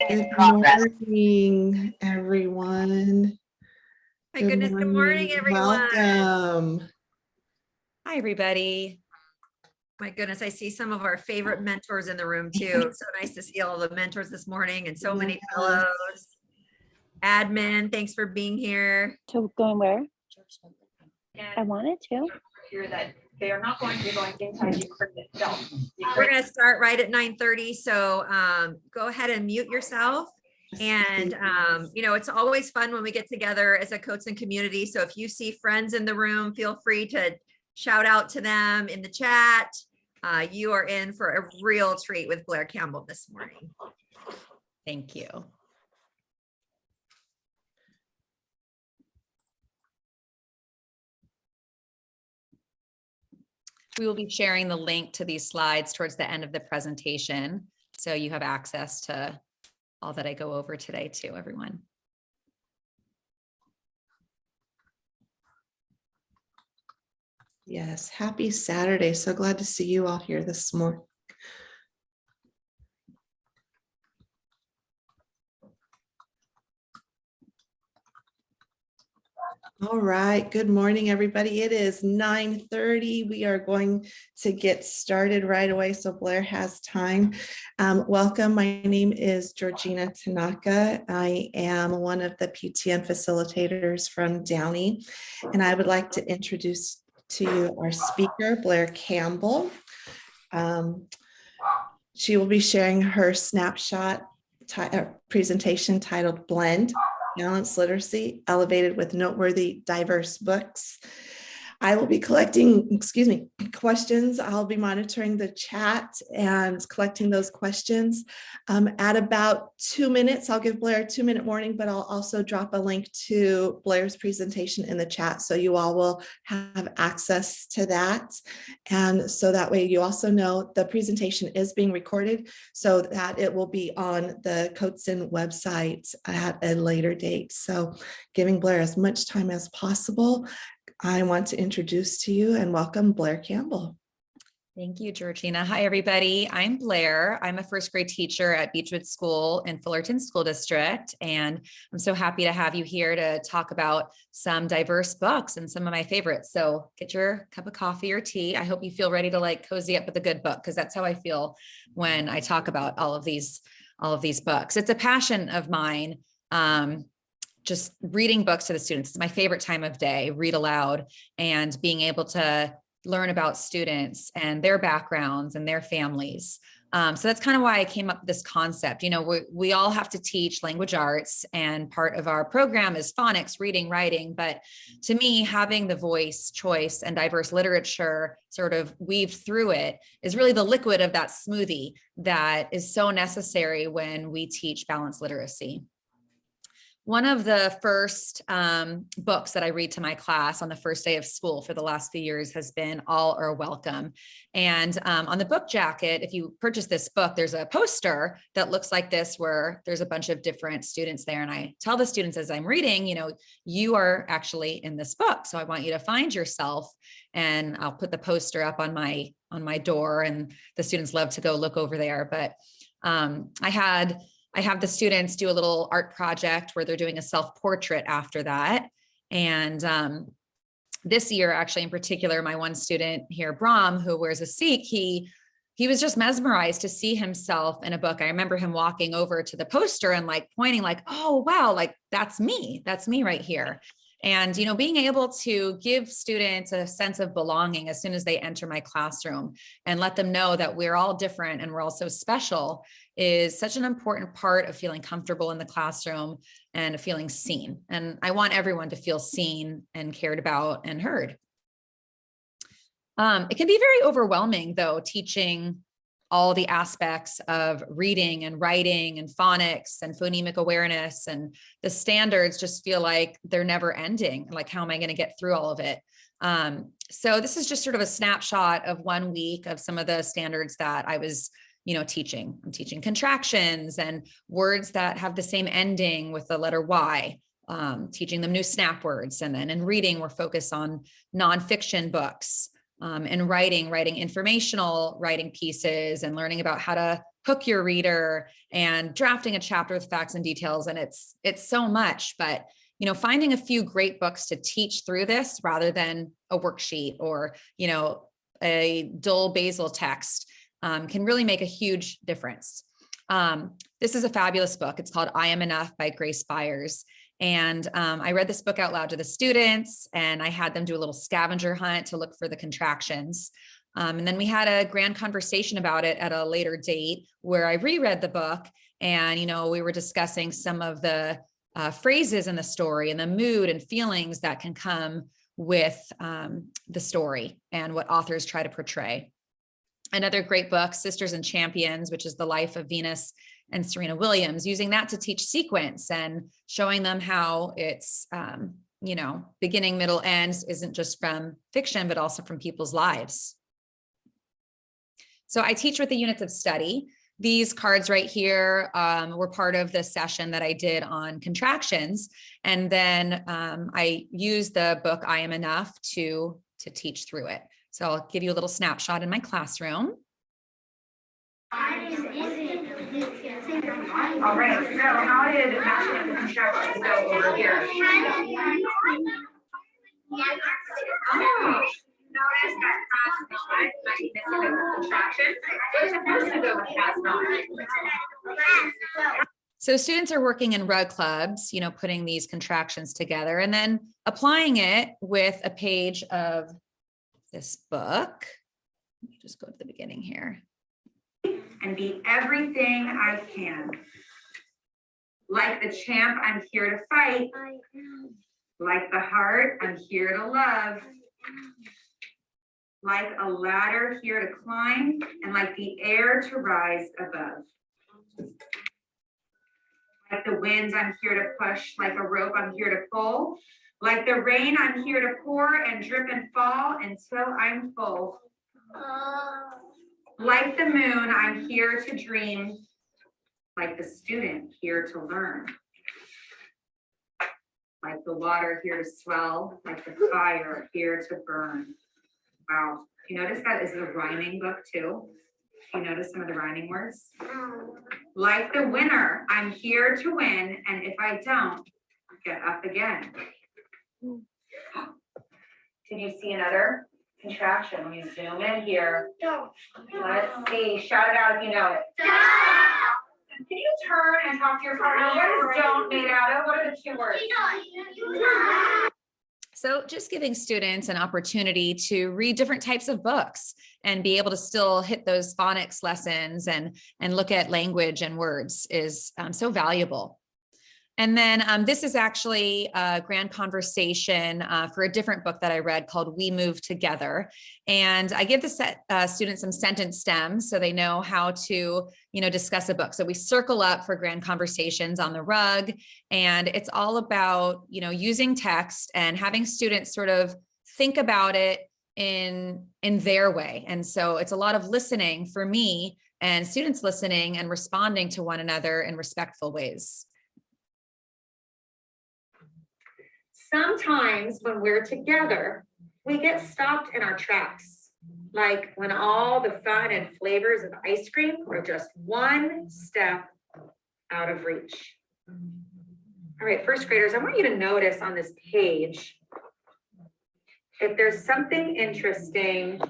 Good morning, everyone. My goodness, good morning, everyone. Welcome. Hi, everybody. My goodness, I see some of our favorite mentors in the room too. So nice to see all the mentors this morning and so many fellows. Admin, thanks for being here. To going where? I wanted to. Here that they are not going to be going inside Ukraine itself. We're going to start right at 9:30. So go ahead and mute yourself. And, you know, it's always fun when we get together as a Cotsen community. So if you see friends in the room, feel free to shout out to them in the chat. You are in for a real treat with Blair Campbell this morning. Thank you. We will be sharing the link to these slides towards the end of the presentation, so you have access to all that I go over today too, everyone. Yes, happy Saturday. So glad to see you all here this morning. All right, good morning, everybody. It is 9:30. We are going to get started right away so Blair has time. Welcome, my name is Georgina Tanaka. I am one of the PTN facilitators from Downey, and I would like to introduce to you our speaker, Blair Campbell. She will be sharing her snapshot presentation titled Blend, Balanced Literacy, Elevated with Noteworthy Diverse Books. I will be collecting, questions. I'll be monitoring the chat and collecting those questions. At about 2 minutes, I'll give Blair a 2-minute warning, but I'll also drop a link to Blair's presentation in the chat, so you all will have access to that. And so that way you also know the presentation is being recorded so that it will be on the Cotsen website at a later date. So giving Blair as much time as possible, I want to introduce to you and welcome Blair Campbell. Thank you, Georgina. Hi, everybody. I'm Blair. I'm a first grade teacher at Beechwood School in Fullerton School District, and I'm so happy to have you here to talk about some diverse books and some of my favorites. So get your cup of coffee or tea. I hope you feel ready to like cozy up with a good book, because that's how I feel when I talk about all of these books. It's a passion of mine. Just reading books to the students. It's my favorite time of day, read aloud, and being able to learn about students and their backgrounds and their families. So that's kind of why I came up with this concept. You know, we all have to teach language arts, and part of our program is phonics, reading, writing. But to me, having the voice, choice, and diverse literature sort of weaved through it is really the liquid of that smoothie that is so necessary when we teach balanced literacy. One of the first books that I read to my class on the first day of school for the last few years has been All Are Welcome. And on the book jacket, if you purchase this book, there's a poster that looks like this, where there's a bunch of different students there. And I tell the students as I'm reading, you know, you are actually in this book, so I want you to find yourself. And I'll put the poster up on my door, and the students love to go look over there. But I have the students do a little art project where they're doing a self-portrait after that. And this year, actually, in particular, my one student here, Brahm, who wears a Sikh, he was just mesmerized to see himself in a book. I remember him walking over to the poster and like pointing like, oh, wow, like that's me right here. And, you know, being able to give students a sense of belonging as soon as they enter my classroom and let them know that we're all different and we're all so special is such an important part of feeling comfortable in the classroom and feeling seen. And I want everyone to feel seen and cared about and heard. It can be very overwhelming, though, teaching all the aspects of reading and writing and phonics and phonemic awareness, and the standards just feel like they're never ending. Like, how am I going to get through all of it? So this is just sort of a snapshot of 1 week of some of the standards that I was, you know, teaching. I'm teaching contractions and words that have the same ending with the letter Y, teaching them new snap words. And then in reading, we're focused on nonfiction books. and writing informational writing pieces and learning about how to hook your reader and drafting a chapter with facts and details. And it's so much, but finding a few great books to teach through this rather than a worksheet or, a dull basal text can really make a huge difference. This is a fabulous book. It's called I Am Enough by Grace Byers. And I read this book out loud to the students, and I had them do a little scavenger hunt to look for the contractions. And then we had a grand conversation about it at a later date where I reread the book, and, we were discussing some of the phrases in the story and the mood and feelings that can come with the story and what authors try to portray. Another great book, Sisters and Champions, which is the life of Venus and Serena Williams, using that to teach sequence and showing them how it's, beginning, middle, ends isn't just from fiction, but also from people's lives. So I teach with the units of study. These cards right here were part of the session that I did on contractions. And then I used the book, I Am Enough, to teach through it. So I'll give you a little snapshot in my classroom. All right, so how did matching up the contractions go over here? Notice that has not might be missing a contraction. It's supposed to go with has not. So students are working in rug clubs, putting these contractions together and then applying it with a page of this book. Let me just go to the beginning here. And be everything I can. Like the champ, I'm here to fight. Like the heart, I'm here to love. Like a ladder here to climb, and like the air to rise above. Like the winds, I'm here to push. Like a rope, I'm here to pull. Like the rain, I'm here to pour and drip and fall until I'm full. Like the moon, I'm here to dream. Like the student, here to learn. Like the water, here to swell. Like the fire, here to burn. Wow. You notice that is a rhyming book too? You notice some of the rhyming words? Like the winner, I'm here to win. And if I don't, get up again. Did you see another contraction? Let me zoom in here. Let's see. Shout it out if you know it. Can you turn and talk to your partner? What is don't made out of? What are the 2 words? So just giving students an opportunity to read different types of books and be able to still hit those phonics lessons and look at language and words is so valuable. And then this is actually a grand conversation for a different book that I read called We Move Together. And I give the students some sentence stems so they know how to, discuss a book. So we circle up for grand conversations on the rug. And it's all about, using text and having students sort of think about it in their way. And so it's a lot of listening for me and students listening and responding to one another in respectful ways. Sometimes when we're together, we get stopped in our tracks. Like when all the fun and flavors of ice cream are just one step out of reach. All right, first graders, I want you to notice on this page, if there's something interesting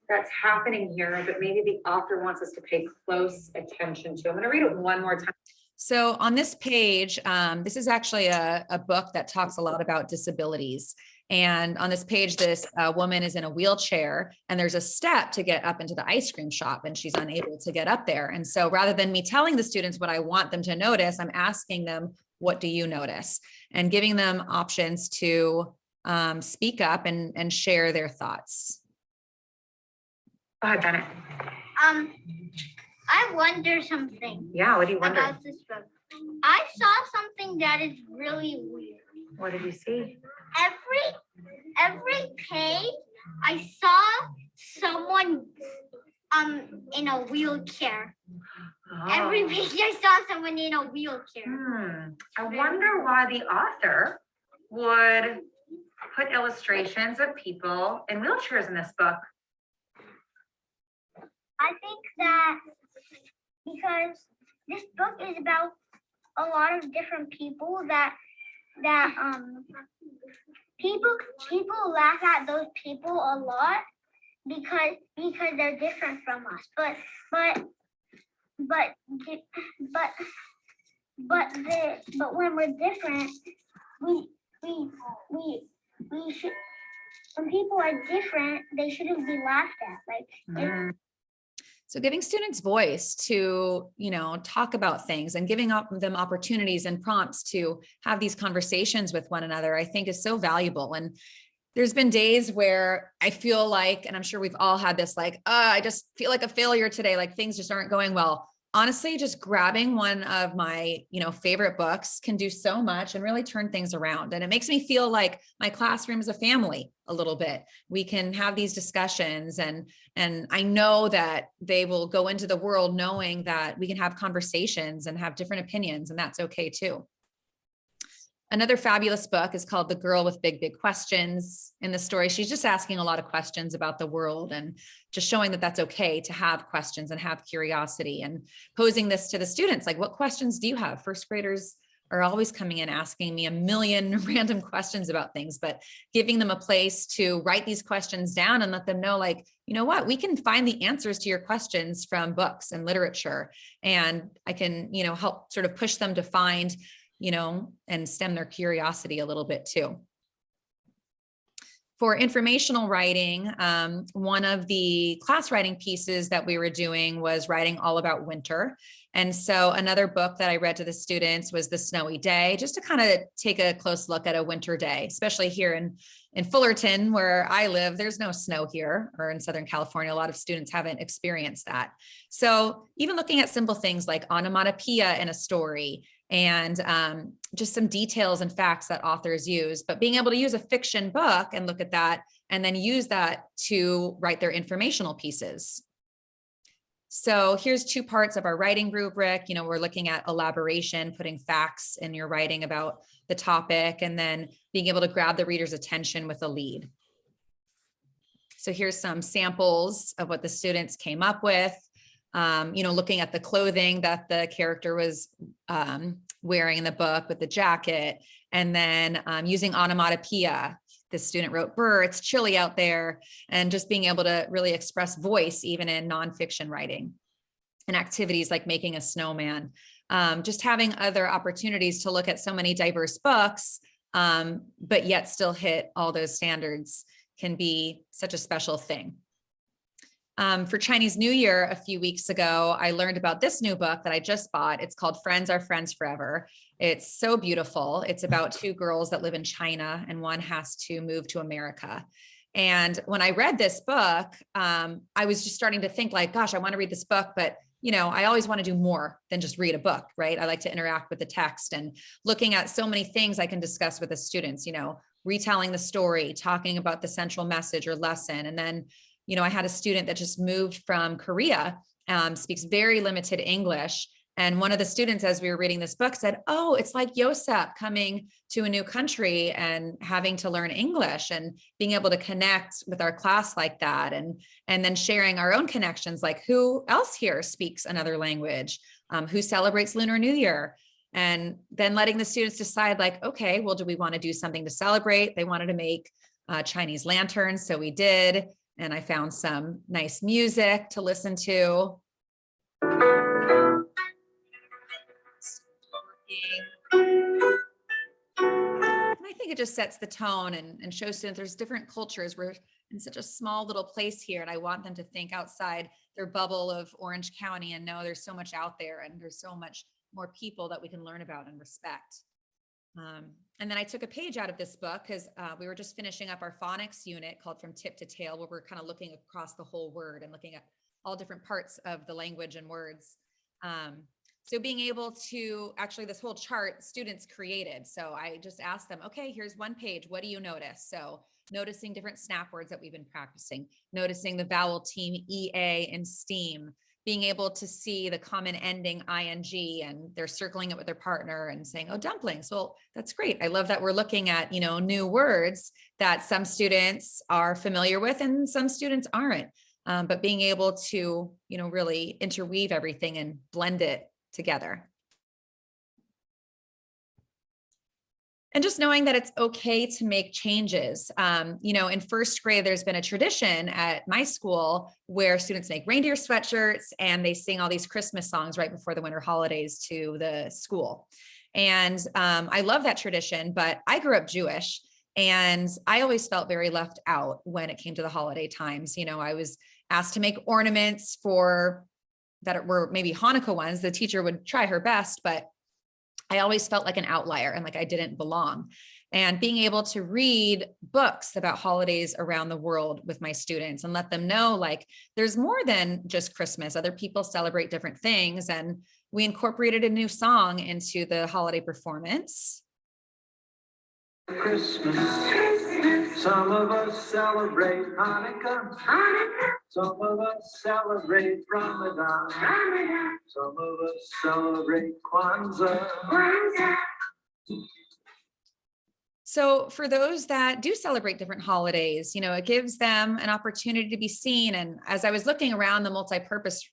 that's happening here, but maybe the author wants us to pay close attention to. I'm going to read it one more time. So on this page, this is actually a book that talks a lot about disabilities. And on this page, this woman is in a wheelchair and there's a step to get up into the ice cream shop and she's unable to get up there. And so rather than me telling the students what I want them to notice, I'm asking them, what do you notice? And giving them options to speak up and share their thoughts. Go ahead, Janet. I wonder something. Yeah, what do you wonder? About this book. I saw something that is really weird. What did you see? Every page, I saw someone in a wheelchair. Oh. Every page, I saw someone in a wheelchair. I wonder why the author would put illustrations of people in wheelchairs in this book? I think that because this book is about a lot of different people that people laugh at those people a lot because they're different from us. But when we're different, we should, when people are different, they shouldn't be laughed at. Like So giving students voice to, talk about things and giving them opportunities and prompts to have these conversations with one another, I think is so valuable. And there's been days where I feel like, and I'm sure we've all had this, like, I just feel like a failure today, like things just aren't going well. Honestly, just grabbing one of my, favorite books can do so much and really turn things around. And it makes me feel like my classroom is a family a little bit. We can have these discussions and I know that they will go into the world knowing that we can have conversations and have different opinions, and that's okay too. Another fabulous book is called The Girl with Big, Big Questions. In the story, she's just asking a lot of questions about the world and just showing that that's okay to have questions and have curiosity, and posing this to the students. Like, what questions do you have? First graders are always coming in asking me a million random questions about things, but giving them a place to write these questions down and let them know, like, you know what, we can find the answers to your questions from books and literature. And I can, help sort of push them to find, and stem their curiosity a little bit too. For informational writing, one of the class writing pieces that we were doing was writing all about winter. And so another book that I read to the students was The Snowy Day, just to kind of take a close look at a winter day, especially here in Fullerton, where I live. There's no snow here, or in Southern California. A lot of students haven't experienced that. So even looking at simple things like onomatopoeia in a story, and just some details and facts that authors use, but being able to use a fiction book and look at that and then use that to write their informational pieces. So here's two parts of our writing rubric. We're looking at elaboration, putting facts in your writing about the topic, and then being able to grab the reader's attention with a lead. So here's some samples of what the students came up with. Looking at the clothing that the character was wearing in the book with the jacket, and then using onomatopoeia. The student wrote, "Brr, it's chilly out there," and just being able to really express voice even in nonfiction writing. And activities like making a snowman. Just having other opportunities to look at so many diverse books, but yet still hit all those standards can be such a special thing. For Chinese New Year a few weeks ago, I learned about this new book that I just bought. It's called Friends Are Friends Forever. It's so beautiful. It's about two girls that live in China and one has to move to America. And when I read this book, I was just starting to think like, gosh, I want to read this book, but I always want to do more than just read a book, right? I like to interact with the text and looking at so many things I can discuss with the students, retelling the story, talking about the central message or lesson. And then I had a student that just moved from Korea, speaks very limited English. And one of the students, as we were reading this book, said, "Oh, it's like Yosep coming to a new country and having to learn English," and being able to connect with our class like that. And then sharing our own connections, like who else here speaks another language, who celebrates Lunar New Year. And then letting the students decide like, okay, well, do we want to do something to celebrate? They wanted to make Chinese lanterns. So we did. And I found some nice music to listen to. And I think it just sets the tone and shows students there's different cultures. We're in such a small little place here, and I want them to think outside their bubble of Orange County and know there's so much out there and there's so much more people that we can learn about and respect. And then I took a page out of this book because we were just finishing up our phonics unit called From Tip to Tail, where we're kind of looking across the whole word and looking at all different parts of the language and words. So being able to actually, this whole chart students created. So I just asked them, okay, here's one page. What do you notice? So noticing different snap words that we've been practicing, noticing the vowel team EA in STEAM, being able to see the common ending ing, and they're circling it with their partner and saying, oh, dumplings. Well, that's great. I love that we're looking at, new words that some students are familiar with and some students aren't. But being able to, really interweave everything and blend it together. And just knowing that it's okay to make changes. In first grade, there's been a tradition at my school where students make reindeer sweatshirts and they sing all these Christmas songs right before the winter holidays to the school. And I love that tradition, but I grew up Jewish and I always felt very left out when it came to the holiday times. I was asked to make ornaments that were maybe Hanukkah ones. The teacher would try her best, but I always felt like an outlier and like I didn't belong. And being able to read books about holidays around the world with my students and let them know, like, there's more than just Christmas. Other people celebrate different things. And we incorporated a new song into the holiday performance. Christmas. Some of us celebrate Hanukkah. Some of us celebrate Ramadan. Some of us celebrate Kwanzaa. So for those that do celebrate different holidays, it gives them an opportunity to be seen. And as I was looking around the multipurpose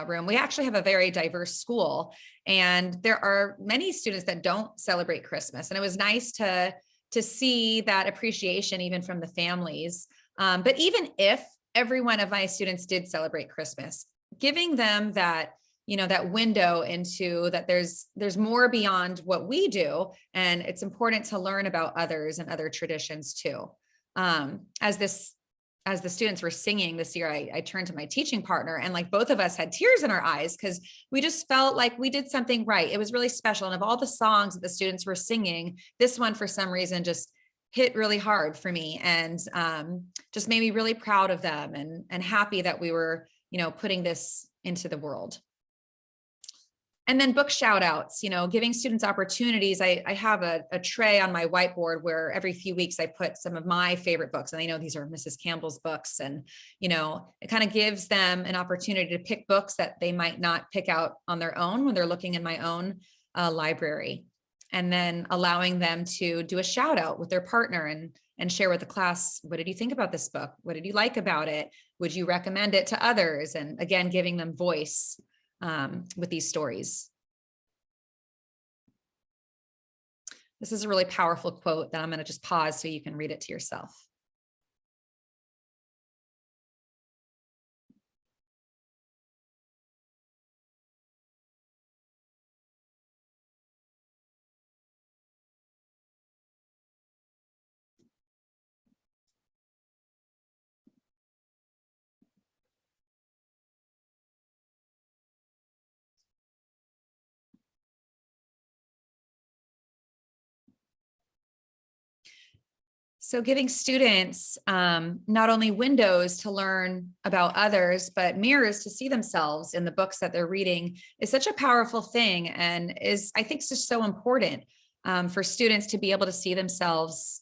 room, we actually have a very diverse school, and there are many students that don't celebrate Christmas. And it was nice to see that appreciation even from the families. But even if every one of my students did celebrate Christmas, giving them that, that window into that there's more beyond what we do. And it's important to learn about others and other traditions too. As the students were singing this year, I turned to my teaching partner and like both of us had tears in our eyes because we just felt like we did something right. It was really special. And of all the songs that the students were singing, this one for some reason just hit really hard for me, and just made me really proud of them and happy that we were, putting this into the world. And then book shout outs, giving students opportunities. I have a tray on my whiteboard where every few weeks I put some of my favorite books. And I know these are Mrs. Campbell's books. And, it kind of gives them an opportunity to pick books that they might not pick out on their own when they're looking in my own library. And then allowing them to do a shout out with their partner and share with the class, what did you think about this book? What did you like about it? Would you recommend it to others? And again, giving them voice with these stories. This is a really powerful quote that I'm going to just pause so you can read it to yourself. So giving students not only windows to learn about others, but mirrors to see themselves in the books that they're reading is such a powerful thing, and is, I think, just so important for students to be able to see themselves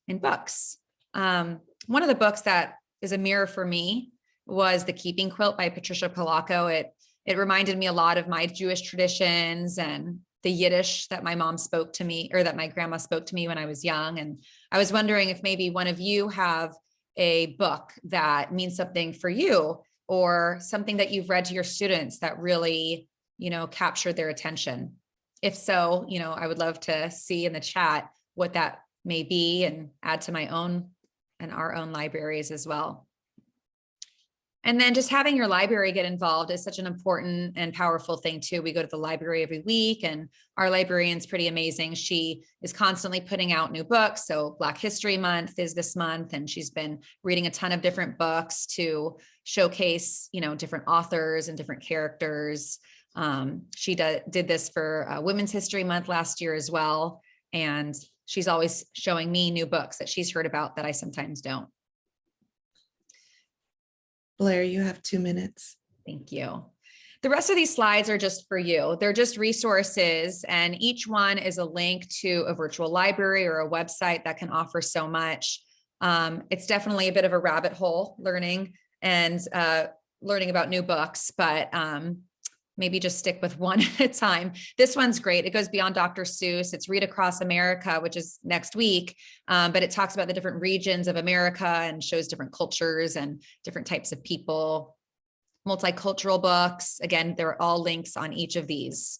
in books. One of the books that is a mirror for me was The Keeping Quilt by Patricia Polacco. It reminded me a lot of my Jewish traditions and the Yiddish that my mom spoke to me, or that my grandma spoke to me when I was young. And I was wondering if maybe one of you have a book that means something for you, or something that you've read to your students that really, captured their attention. If so, I would love to see in the chat what that may be and add to my own and our own libraries as well. And then just having your library get involved is such an important and powerful thing too. We go to the library every week, and our librarian's pretty amazing. She is constantly putting out new books. So Black History Month is this month, and she's been reading a ton of different books to showcase, different authors and different characters. She did this for Women's History Month last year as well. And she's always showing me new books that she's heard about that I sometimes don't. Blair, you have 2 minutes. Thank you. The rest of these slides are just for you. They're just resources, and each one is a link to a virtual library or a website that can offer so much. It's definitely a bit of a rabbit hole learning, and learning about new books, but maybe just stick with one at a time. This one's great. It goes beyond Dr. Seuss. It's Read Across America, which is next week. But it talks about the different regions of America and shows different cultures and different types of people. Multicultural books. Again, there are all links on each of these.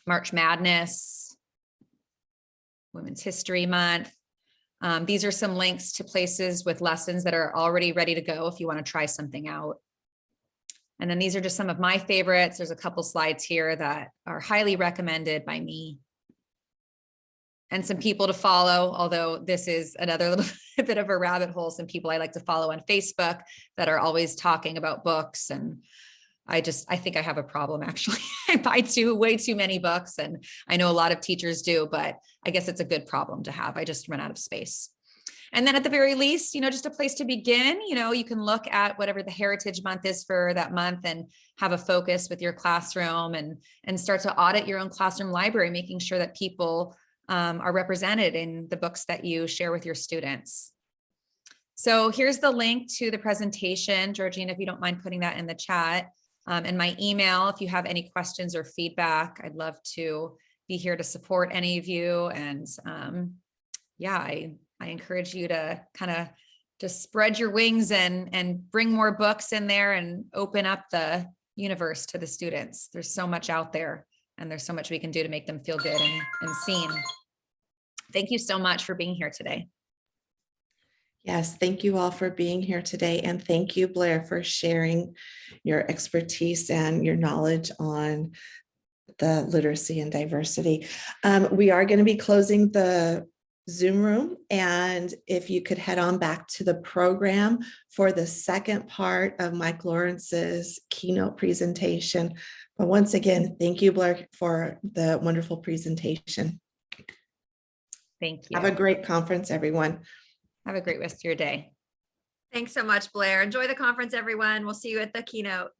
March Madness, Women's History Month. These are some links to places with lessons that are already ready to go if you want to try something out. And then these are just some of my favorites. There's a couple slides here that are highly recommended by me. And some people to follow, although this is another little bit of a rabbit hole, some people I like to follow on Facebook that are always talking about books. And I think I have a problem, actually. I buy way too many books, and I know a lot of teachers do, but I guess it's a good problem to have. I just run out of space. And then at the very least, just a place to begin, you can look at whatever the Heritage Month is for that month and have a focus with your classroom and start to audit your own classroom library, making sure that people are represented in the books that you share with your students. So here's the link to the presentation. Georgina, if you don't mind putting that in the chat, and my email, if you have any questions or feedback, I'd love to be here to support any of you. And I encourage you to kind of just spread your wings and bring more books in there and open up the universe to the students. There's so much out there, and there's so much we can do to make them feel good and seen. Thank you so much for being here today. Yes, thank you all for being here today. And thank you, Blair, for sharing your expertise and your knowledge on the literacy and diversity. We are going to be closing the Zoom room. And if you could head on back to the program for the second part of Mike Lawrence's keynote presentation. But once again, thank you, Blair, for the wonderful presentation. Thank you. Have a great conference, everyone. Have a great rest of your day. Thanks so much, Blair. Enjoy the conference, everyone. We'll see you at the keynote.